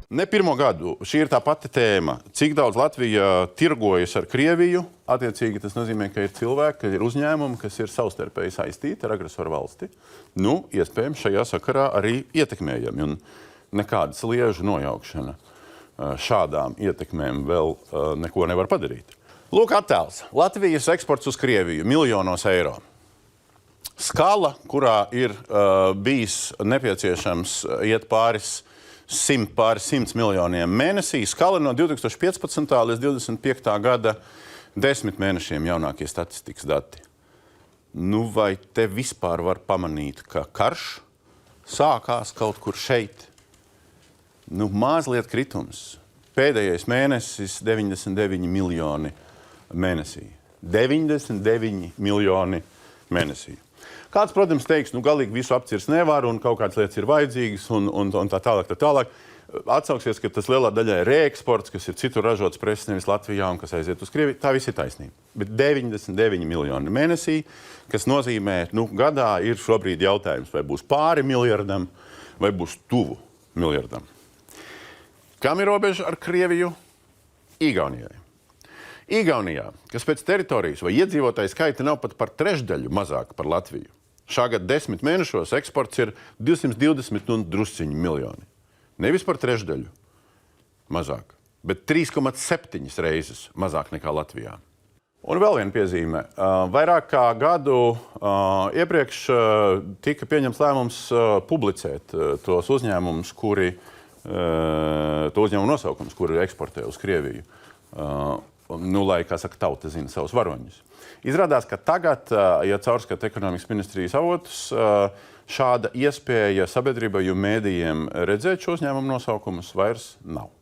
Ne pirmo gadu. Šī ir tā pati tēma. Cik daudz Latvija tirgojas ar Krieviju, attiecīgi tas nozīmē, ka ir cilvēki, ka ir uzņēmumi, kas ir savstarpēji saistīti ar agresoru valsti. Nu, iespējams, šajā sakarā arī ietekmējami. Un nekāda sliežu nojaukšana šādām ietekmēm vēl neko nevar padarīt. Lūk, attēls. Latvijas eksports uz Krieviju miljonos eiro. Skala, kurā ir bijis nepieciešams iet pāris 100 miljoniem mēnesī, skala no 2015. līdz 2025. gada 10 mēnešiem jaunākie statistikas dati. Nu, vai te vispār var pamanīt, ka karš sākās kaut kur šeit? Nu, mazliet kritums. Pēdējais mēnesis 99 miljoni mēnesī. 99 miljoni mēnesī. Kāds, protams, teiks, nu, galīgi visu apcirs nevar un kaut kādas lietas ir vajadzīgas un tā tālāk. Atsauksies, ka tas lielā daļā ir reeksports, kas ir citur ražots preces, nevis Latvijā un kas aiziet uz Krieviju. Tā viss ir taisnība. Bet 99 miljoni mēnesī, kas nozīmē, nu, gadā ir šobrīd jautājums, vai būs pāri miljardam, vai būs tuvu miljardam. Kam ir robeža ar Krieviju? Igaunijai. Igaunijā, kas pēc teritorijas vai iedzīvotāju skaita nav pat par trešdaļu mazāk par Latviju. Šā gada 10 mēnešos eksports ir 220 un drusciņi miljoni. Nevis par trešdaļu mazāk, bet 3,7 reizes mazāk nekā Latvijā. Un vēl viena piezīme. Vairāk kā gadu iepriekš tika pieņemts lēmums publicēt tos uzņēmumus, to uzņēmumu nosaukums, kuri eksportē uz Krieviju. Nu, lai, kā saka, tauta zina savus varoņus. Izrādās, ka tagad, ja caurskata ekonomikas ministrijas avotus, šāda iespēja sabiedrībai un mēdījiem redzēt šo uzņēmumu nosaukumus vairs nav.